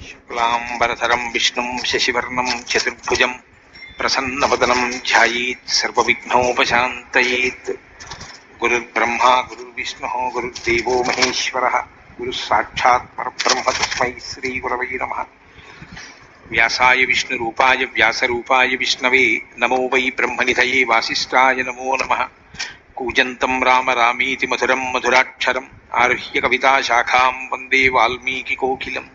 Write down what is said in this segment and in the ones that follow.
శుక్లాంబరధరం విష్ణుం శశివర్ణం చతుర్భుజం ప్రసన్నవదనం ధ్యాయేత్ సర్వవిఘ్నోపశాంతయేత్. గురుర్బ్రహ్మా గురుర్విష్ణుః గురుర్దేవో మహేశ్వరः గురుః సాక్షాత్ పరబ్రహ్మ తస్మై శ్రీగురవై నమః. వ్యాసాయ విష్ణురూపాయ వ్యాసరూపాయ విష్ణవే నమో వై బ్రహ్మనిధయే వాసిష్ఠాయ నమో నమః. కూజంతం రామ రామీతి మధురం మధురాక్షరం ఆరుహ్య కవితాశాఖాం వందే వాల్మీకికోకిలం.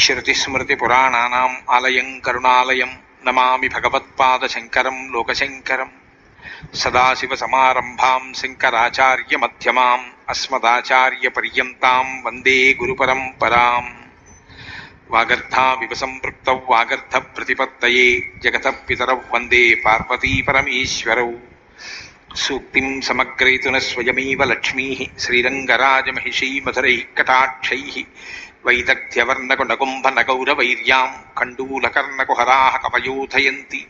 శృతిస్మృతిపురాణానాం ఆలయం కరుణాలయం నమామి భగవత్పాదశంకరం లోకశంకరం. సదాశివసమారంభాం శంకరాచార్యమధ్యమాం అస్మదాచార్యపర్యంతాం వందే గురుపరంపరాం. వాగర్థావివ సంపృక్తౌ వాగర్థప్రతిపత్తయే జగతః పితరౌ వందే పార్వతీపరమేశ్వరౌ. సూక్తిం సమగ్రయతున స్వయమేవ లక్ష్మీః శ్రీరంగరాజమహిషీ మధురైః కటాక్షైః. వైదగ్ధ్యవర్ణకునకుంభనగౌరవైర్యాం కండూలకర్ణకుహరాः కవయోధయంతి.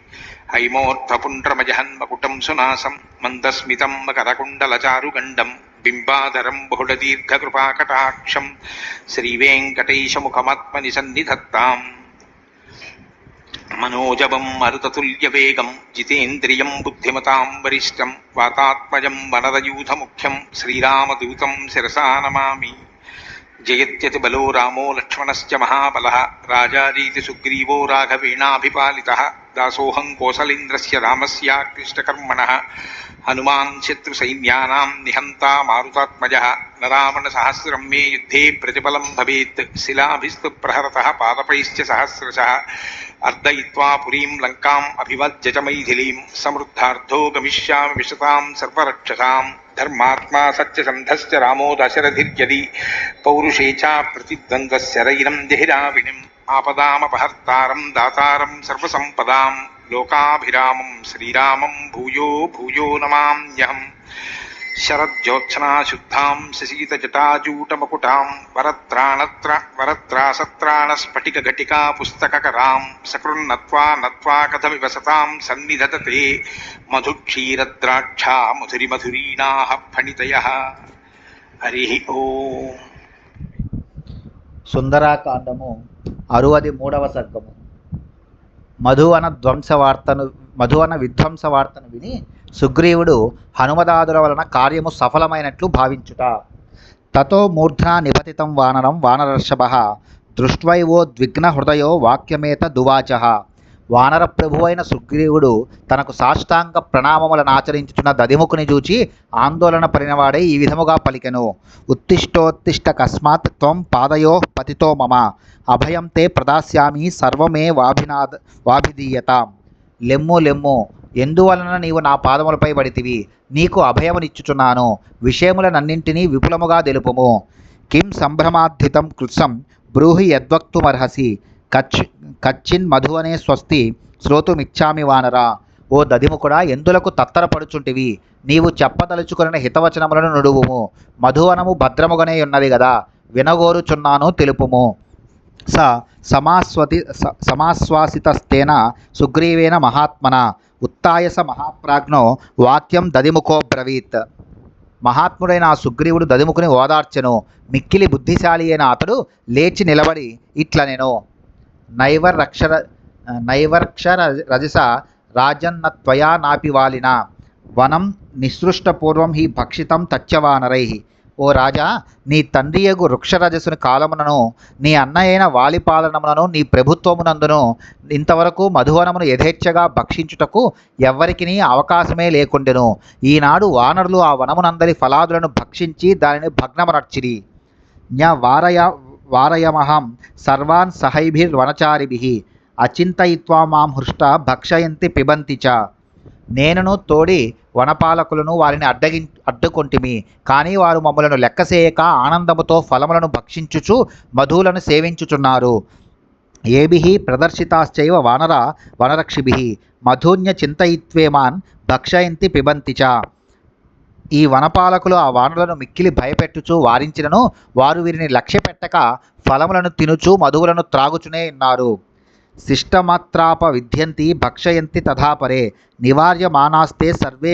హైమోర్ధ్వపుండ్రమజహన్మకుటం సునాసం మందస్మితం మకరకుండలచారుగండం బింబాధరం బహుళదీర్ఘకృపాకటాక్షం శ్రీవేంకటేశముఖమాత్మని సన్నిధత్తాం. మనోజవం మరుతతుల్యవేగం జితేంద్రియం బుద్ధిమతాం వరిష్టం వాతాత్మజం వనరయూథముఖ్యం శ్రీరామదూతం శిరసా నమామి. జయత్యతి బలో రామో లక్ష్మణశ్చ మహాబలః రాజారీతి సుగ్రీవో రాఘవేణాభిపాలితః. దాసోహం కోసలేంద్రస్య రామస్యాక్లిష్టకర్మణః హనుమాన్ శత్రుసైన్యానాం నిహంతా మారుతాత్మజः. నరావణసహస్రం మే యుద్ధే ప్రతిఫలం భవేత్ శిలాభిస్తు ప్రహరతః పాదపైశ్చ సహస్రశः. అర్దయిత్వా పురీం లంకాం అభివజ్య చ మైథిలీం సమృద్ధార్థో గమిష్యామి విశతాం సర్వరక్షసాం. ధర్మాత్మా సత్యసంధశ్చ రామో దశరథిర్యది పౌరుషే చ ప్రతిద్వంద్వస్య రైరం జహిరావిణిం. ఆపదామపహర్తారం దాతారం సర్వసంపదాం లోకాభిరామం శ్రీరామం భూయో భూయో నమామ్యహం. శరజ్యోత్సనాశుద్ధాం శశీతజటాజూటమకుటాం వరత్రాసత్రాణస్ఫటికఘటికా పుస్తకకరాం. సకృన్నత్వా నత్వా కథమివ సతాం సన్నిధతతే మధుక్షీరద్రాక్షా మధురిమధురీణాః ఫణితయః. హరి ఓం. సుందరాకాండము 63వ సర్గము. మధువన విధ్వంస వార్తను విని సుగ్రీవుడు హనుమదాదుల వలన కార్యము సఫలమైనట్లు భావించుట. తతో మూర్ధ్నా నిపతితం వానరం వానరర్షభః దృష్ట్వైవోద్విగ్న హృదయో వాక్యమేతదువాచః. వానర ప్రభువైన సుగ్రీవుడు తనకు సాష్టాంగ ప్రణామములను ఆచరించుచున్న దదిముఖుని చూచి ఆందోళన పడినవాడై ఈ విధముగా పలికెను. ఉత్తిష్టోత్తిష్ట కస్మాత్ త్వం పాదయోః పతితో మమ అభయం తే ప్రదాస్యామి సర్వమే వాభిధీయతాం. లెమ్ము లెమ్ము, ఎందువలన నీవు నా పాదములపై పడితివి? నీకు అభయమునిచ్చుచున్నాను. విషయములనన్నింటినీ విపులముగా తెలుపుము. కిం సంభ్రమాద్ధితం కృత్సం బ్రూహి యద్వక్తుమర్హసి కచ్చిన్ మధువనే స్వస్తి శ్రోతుమిచ్చామి వానరా. ఓ దదిముకుడా, ఎందులకు తత్తరపడుచుంటివి? నీవు చెప్పదలుచుకున్న హితవచనములను నుడువుము. మధువనము భద్రముగానే ఉన్నది గదా, వినగోరుచున్నాను, తెలుపుము. సమాశ్వాసితస్తేన సుగ్రీవేన మహాత్మన ఉత్తాయస మహాప్రాజ్ఞో వాక్యం దదిముఖోబ్రవీత్. మహాత్ముడైన ఆ సుగ్రీవుడు దదిముఖుని ఓదార్చెను. మిక్కిలి బుద్ధిశాలి అయిన అతడు లేచి నిలబడి ఇట్లనెను. నైవర్క్షరజస రాజన్నత్వయా నాపి వాలిన వనం నిసృష్టపూర్వం హి భక్షితం తచ్చవానరై. ఓ రాజా, నీ తండ్రియగు వృక్షరజసుని కాలమునను నీ అన్నయైన వాలి పాలనములను నీ ప్రభుత్వమునందును ఇంతవరకు మధువనమును యథేచ్ఛగా భక్షించుటకు ఎవ్వరికినీ అవకాశమే లేకుండెను. ఈనాడు వానరులు ఆ వనమునందరి ఫలాదులను భక్షించి దానిని భగ్నమనర్చిరి. వారయమహం సర్వాన్ సహైభిర్వనచారిభిః అచింతయిత్వా మాం హృష్ట భక్షయంతి పిబంతి చ. నేనును తోడి వనపాలకులను వారిని అడ్డుకొంటిమి, కానీ వారు మమ్మలను లెక్కసేయక ఆనందముతో ఫలములను భక్షించుచు మధువులను సేవించుచున్నారు. ఏభిః ప్రదర్శితాశ్చైవ వనరక్షిభిః మధున్య చింతయిత్వేమాన్ భక్షయంతి పిబంతి చ. ఈ వనపాలకులు ఆ వానరులను మిక్కిలి భయపెట్టుచు వారించినను వారు వీరిని లక్ష్యపెట్టక ఫలములను తినుచు మధువులను త్రాగుచునే ఉన్నారు. శిష్టమాత్రాప విద్యంతి భక్షయంతి తథాపరే నివార్యమానాస్తే సర్వే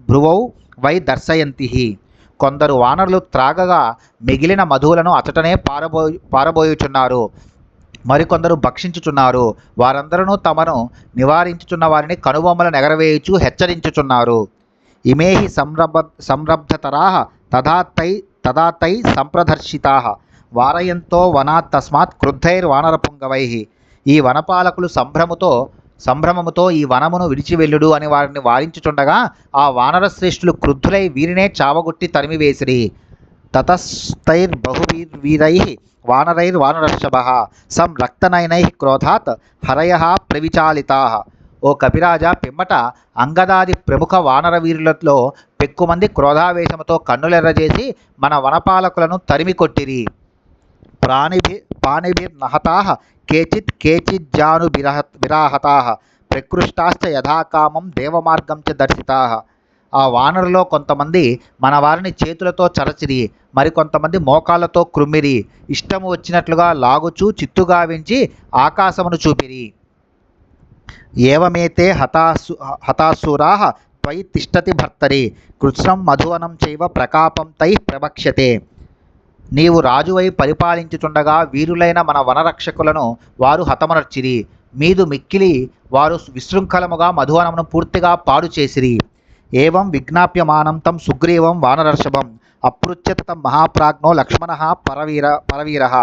భ్రువౌ వై దర్శయంతి. కొందరు వానరులు త్రాగగా మిగిలిన మధువులను అతటనే పారబోయుచున్నారు. మరికొందరు భక్షించుచున్నారు. వారందరూ తమను నివారించుచున్న వారిని కనుబొమ్మల నెగరవేయుచు హెచ్చరించుచున్నారు. ఇమేహి సంరబ్ధతరాః తదా తై సంప్రదర్శితాః వారయంతో వనాత్ తస్మాత్ క్రుద్ధైర్వానరపుంగవైః. ఈ వనపాలకులు సంభ్రమముతో ఈ వనమును విడిచి వెళ్ళుడు అని వారిని వారించుచుండగా ఆ వానర శ్రేష్ఠులు క్రుద్ధులై వీరినే చావగొట్టి తరిమివేసిరి. తతస్తైర్బహువీరైః వానరైర్వానరర్షభః సంరక్తనయనైః క్రోధాత్ హరయః ప్రవిచాలితాః. ఓ కపిరాజా, పిమ్మట అంగదాది ప్రముఖ వానర వీరులలో పెక్కుమంది క్రోధావేశముతో కన్నులెర్రజేసి మన వనపాలకులను తరిమి కొట్టిరి. పాణిభిర్నహతాః కేచిజ్జానుభిరాహతాః ప్రకృష్టాశ్చ యథాకామం దేవమార్గం చ దర్శితాః. ఆ వానరులో కొంతమంది మన వారిని చేతులతో చరచిరి, మరికొంతమంది మోకాళ్లతో క్రుమ్మిరి, ఇష్టము వచ్చినట్లుగా లాగుచూ చిత్తుగావించి ఆకాశమును చూపిరి. ఏవమేతే హతాసురాః త్వయి తిష్టతి భర్తరి కృత్స్నం మధువనం చైవ ప్రకాపం తై ప్రవక్ష్యతే. నీవు రాజువై పరిపాలించుచుండగా వీరులైన మన వనరక్షకులను వారు హతమనర్చిరి. మీదు మిక్కిలి వారు విశృంఖలముగా మధువనమును పూర్తిగా పాడు చేసిరి. ఏవం విజ్ఞాప్యమానం తం సుగ్రీవం వానరర్షభం అపృచ్యత తం మహాప్రాజ్ఞో లక్ష్మణః పరవీరః.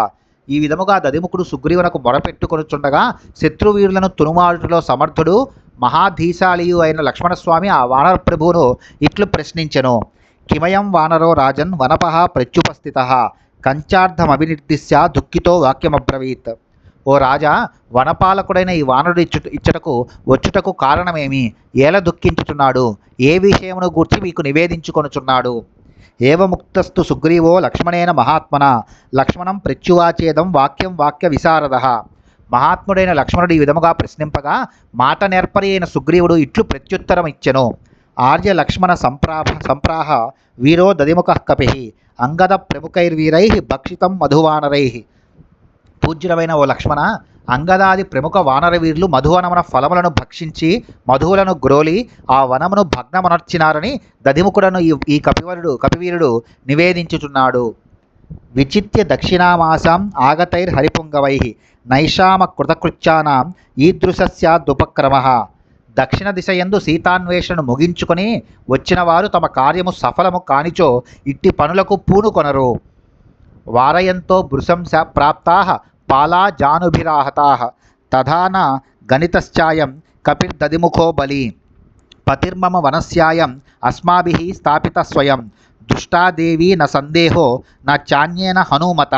ఈ విధముగా దదిముఖుడు సుగ్రీవునకు మొరపెట్టుకొనుచుండగా శత్రువీరులను తునుమాడుటలో సమర్థుడు మహాధీశాలియు అయిన లక్ష్మణస్వామి ఆ వానర ప్రభువును ఇట్లు ప్రశ్నించెను. కిమయం వానరో రాజన్ వనపః ప్రత్యుపస్థితః కంచార్థమభినిర్దిశ్య దుఃఖితో వాక్యమబ్రవీత్. ఓ రాజా, వనపాలకుడైన ఈ వానరుడు ఇచ్చటకు వచ్చుటకు కారణమేమి? ఏల దుఃఖించుచున్నాడు? ఏ విషయమును గూర్చి మీకు నివేదించుకొనుచున్నాడు? ఏవముక్తస్తు సుగ్రీవో లక్ష్మణేన మహాత్మన లక్ష్మణం ప్రత్యువాచేదం వాక్యం వాక్య విశారదః. మహాత్ముడైన లక్ష్మణుడు ఈ విధముగా ప్రశ్నింపగా మాట నేర్పరి అయిన సుగ్రీవుడు ఇట్లు ప్రత్యుత్తరం ఇచ్చెను. ఆర్య లక్ష్మణ సంప్రాహ వీరో దదిముఖః కపిః అంగద ప్రముఖైర్వీరైః భక్షితం మధువానరైః. పూజ్యులమైన ఓ లక్ష్మణ, అంగదాది ప్రముఖ వానర వీరులు మధువనమున ఫలములను భక్షించి మధువులను గ్రోలి ఆ వనమును భగ్నమునర్చినారని దదిముఖుడను ఈ కపివీరుడు నివేదించుచున్నాడు. విచిత్య దక్షిణామాసాం ఆగతైర్హరిపుంగవైః నైషామ కృతకృత్యానాం ఈదృశస్యాదుపక్రమః. దక్షిణ దిశయందు సీతాన్వేషణను ముగించుకొని వచ్చిన వారు తమ కార్యము సఫలము కానిచో ఇట్టి పనులకు పూనుకొనరు. వారయంతో భృశంస ప్రాప్తాః పాలా జానుభిరాహతాః తథాన గణితశ్చాయం కపిర్దదిముఖో బలి పతిర్మమ వనస్యాయం అస్మాభిః స్థాపిత స్వయం దుష్టాదేవి న సందేహో న చాన్యేన హనుమత.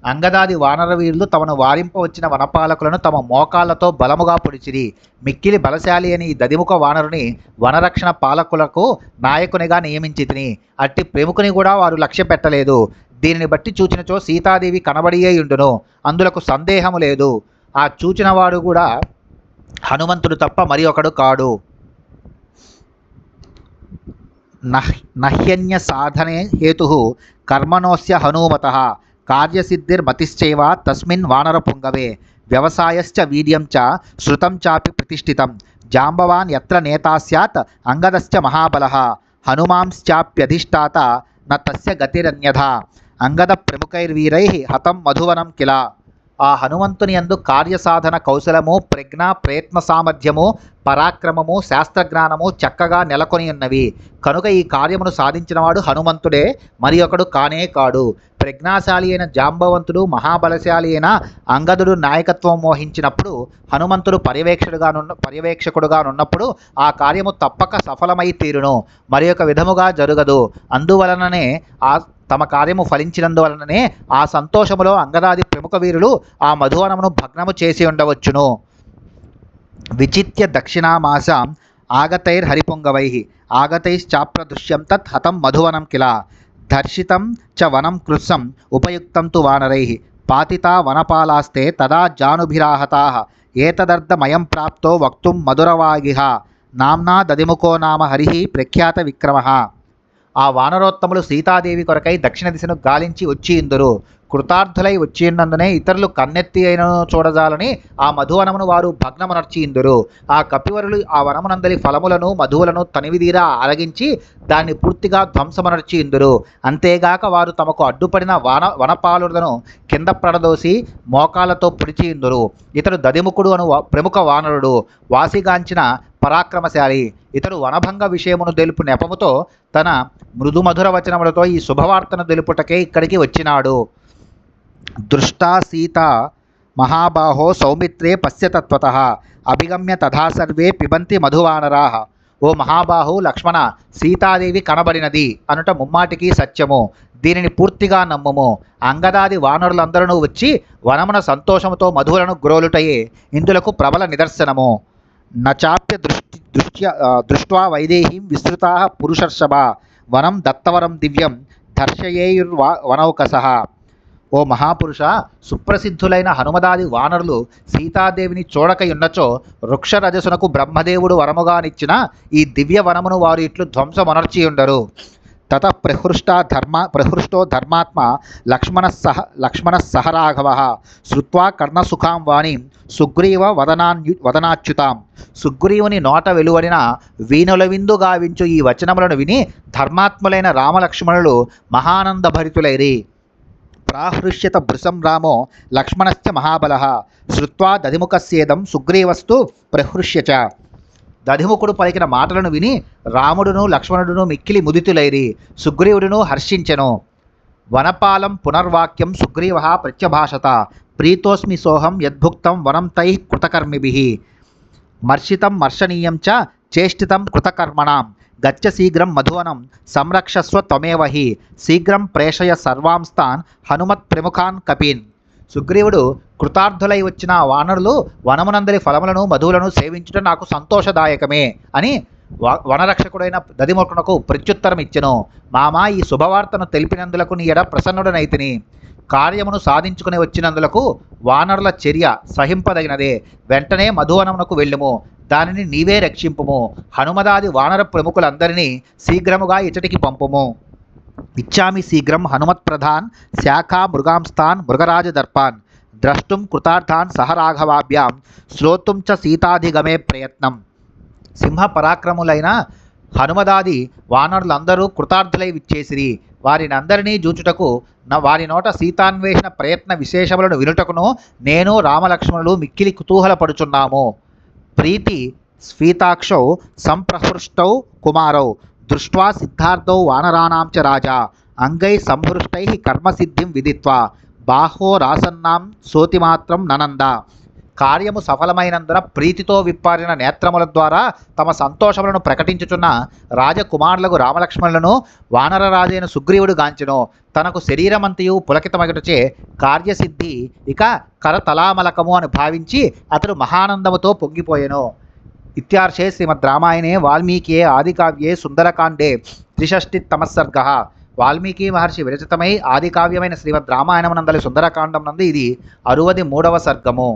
అంగదాది వానర వీరులు తమను వారింపవచ్చిన వనపాలకులను తమ మోకాళ్లతో బలముగా పొడిచిరి. మిక్కిలి బలశాలి అని ఈ దదిముఖ వానరుని వనరక్షణ పాలకులకు నాయకునిగా నియమించితిని. అట్టి ప్రముఖుని కూడా వారు లక్ష్య పెట్టలేదు. దీనిని బట్టి చూచినచో సీతాదేవి కనబడియే ఉండును, అందులకు సందేహము లేదు. ఆ చూచినవాడు కూడా హనుమంతుడు తప్ప మరి ఒకడు కాడు. నహ్యన్య సాధనే హేతు కర్మణోస్య హనుమతః కార్యసిద్ధిర్మతిశ్చైవ తస్మిన్ వానరపుంగవే వ్యవసాయశ్చ వీర్యం చ శృతం చాపి ప్రతిష్ఠితం జాంబవాన్ యత్ర నేతా స్యాత్ అంగదశ్చ మహాబలః హనుమాంశ్చాప్యధిష్ఠాత న తస్య గతిరన్యథా. అంగద ప్రముఖైర్వీరైః హతం మధువనం కిల. ఆ హనుమంతుని యందు కార్యసాధన కౌశలము, ప్రజ్ఞ, ప్రయత్న సామర్థ్యము, పరాక్రమము, శాస్త్రజ్ఞానము చక్కగా నెలకొని ఉన్నవి. కనుక ఈ కార్యమును సాధించినవాడు హనుమంతుడే, మరి ఒకడు కానే కాడు. ప్రజ్ఞాశాలి అయిన జాంబవంతుడు, మహాబలశాలి అయిన అంగదుడు నాయకత్వం వహించినప్పుడు హనుమంతుడు పర్యవేక్షకుడుగానున్నప్పుడు ఆ కార్యము తప్పక సఫలమై తీరును, మరి ఒక విధముగా జరుగదు. అందువలననే తమ కార్యము ఫలించినందువలననే ఆ సంతోషములో అంగదాది ప్రముఖ వీరులు ఆ మధువనమును భగ్నము చేసి ఉండవచ్చును. విచిత్య దక్షిణామాసాం ఆగతైర్హరిపుంగవైః ఆగతైశ్చాప్రదృశ్యం తత్ హతం మధువనం కిల దర్శితం చ వనం కృత్సం ఉపయుక్తం తు వానరైః పాతితా వనపాలాస్తే తదా జానుభిరాహతాః ఏతదర్థమయం ప్రాప్తో వక్తుం మధురవాగిః నామ్నా దదిముఖో నామ హరిః ప్రఖ్యాత విక్రమః. ఆ వానరోత్తములు సీతాదేవి కొరకై దక్షిణ దిశను గాలించి వచ్చి ఇందురు. కృతార్థులై వచ్చినందునే ఇతరులు కన్నెత్తి అయినను చూడజాలని ఆ మధువనమును వారు భగ్నమునర్చియిందురు. ఆ కపివరులు ఆ వనమునందలి ఫలములను మధువులను తనివిదీరా ఆరగించి దాన్ని పూర్తిగా ధ్వంసమునర్చియిందురు. అంతేగాక వారు తమకు అడ్డుపడిన వనపాలులను కింద ప్రడదోసి మోకాలతో పుడిచియిందురు. ఇతడు దదిముఖుడు అను ప్రముఖ వానరుడు, వాసిగాంచిన పరాక్రమశాలి. ఇతడు వనభంగ విషయమును తెలుపు నెపముతో తన మృదుమధుర వచనములతో ఈ శుభవార్తను తెలుపుటకే ఇక్కడికి వచ్చినాడు. దృష్టా సీత మహాబాహో సౌమిత్రే పశ్యతత్వతః అభిగమ్య తథా సర్వే పిబంతి మధువానరాః. ఓ మహాబాహు లక్ష్మణ, సీతాదేవి కనబడినది అనుట ముమ్మాటికి సత్యము. దీనిని పూర్తిగా నమ్ముము. అంగదాది వానరులందరూ వచ్చి వనమున సంతోషముతో మధువులను గ్రోలుటయే ఇందులకు ప్రబల నిదర్శనము. నచాప్య దృష్ట్వా వైదేహీం విస్తృతా పురుషర్షభ వనం దత్తవరం దివ్యం దర్శయేయుర్వనౌకసః. ఓ మహాపురుష, సుప్రసిద్ధులైన హనుమదాది వానరులు సీతాదేవిని చూడకయున్నచో వృక్షరజసునకు బ్రహ్మదేవుడు వరముగానిచ్చిన ఈ దివ్య వనమును వారు ఇట్లు ధ్వంసమనర్చియుండరు. తత ప్రహృష్టో ధర్మాత్మ లక్ష్మణః రాఘవః శ్రుత్వా కర్ణసుఖాం వాణీం సుగ్రీవ వదనాచ్యుతాం. సుగ్రీవుని నోట వెలువడిన వీణుల విందు గావించు ఈ వచనములను విని ధర్మాత్ములైన రామలక్ష్మణులు మహానందభరితులైరి. ప్రాహృష్యత భృశం రామో లక్ష్మణశ్చ మహాబలః శ్రుత్వా దధిముఖస్యేదం సుగ్రీవస్తు ప్రహృష్య చ. దధిముఖుడు పలికిన మాటలను విని రాముడును లక్ష్మణుడును మిక్కిలి ముదితులైరి. సుగ్రీవుడును హర్షించెను. వనపాలం పునర్వాక్యం సుగ్రీవ ప్రత్యభాషత ప్రీతోస్మి సోహం యద్భుక్తం వనం తై కృతకర్మిభిః మర్షితం మర్షణీయం చ చేష్టితం కృతకర్మణాం గచ్చ శీఘ్రం మధువనం సంరక్షస్వ త్వమేవ హి శీఘ్రం ప్రేషయ సర్వాంస్తాన్ హనుమత్ ప్రముఖాన్ కపీన్. సుగ్రీవుడు, కృతార్థులై వచ్చిన వానరులు వనమునందరి ఫలములను మధువులను సేవించుట నాకు సంతోషదాయకమే అని వనరక్షకుడైన దదిముఖునకు ప్రత్యుత్తరం ఇచ్చెను. మామా, ఈ శుభవార్తను తెలిపినందులకు నీ ఎడ ప్రసన్నుడనైతిని. కార్యమును సాధించుకుని వచ్చినందులకు వానరుల చర్య సహింపదగినదే. వెంటనే మధువనమునకు వెళ్ళుము, దానిని నీవే రక్షింపుము. హనుమదాది వానర ప్రముఖులందరినీ శీఘ్రముగా ఇచ్చటికి పంపుము. ఇచ్చామి శీఘ్రం హనుమత్ప్రధాన్ శాఖా మృగాంస్తాన్ మృగరాజదర్పాన్ ద్రష్టుం కృతార్థాన్ సహ రాఘవాభ్యాం శ్రోతుం చ సీతాధిగమే ప్రయత్నం. సింహ పరాక్రములైన హనుమదాది వానరులందరూ కృతార్థులై విచ్చేసిరి. వారినందరినీ జూచుటకు వారి నోట సీతాన్వేషణ ప్రయత్న విశేషములను వినుటకును నేను రామలక్ష్మణులు మిక్కిలి కుతూహలపడుచున్నాము. ప్రీతి స్ఫీతాక్షౌ సంప్రహృష్టౌ కుమారౌ దృష్ట్వా సిద్ధార్థౌ వానరాణాం చ రాజా అంగై సంహృష్టై కర్మసిద్ధిం విదిత్వా బాహో రాసన్నాం సోతిమాత్రం ననంద. కార్యము సఫలమైనందున ప్రీతితో విప్పారిన నేత్రముల ద్వారా తమ సంతోషములను ప్రకటించుచున్న రాజకుమారులకు రామలక్ష్మణులను వానరరాజైన సుగ్రీవుడు గాంచెను. తనకు శరీరమంతయు పులకితమగుటచే కార్యసిద్ధి ఇక కరతలామలకము అని భావించి అతడు మహానందముతో పొంగిపోయెను. ఇత్యార్షే శ్రీమద్ రామాయణే వాల్మీకియే ఆదికావ్యే సుందరకాండే 63తమ సర్గః. వాల్మీకి మహర్షి విరచితమై ఆదికావ్యమైన శ్రీమద్ రామాయణమునందలి సుందరకాండం నందు ఇది 63వ సర్గము.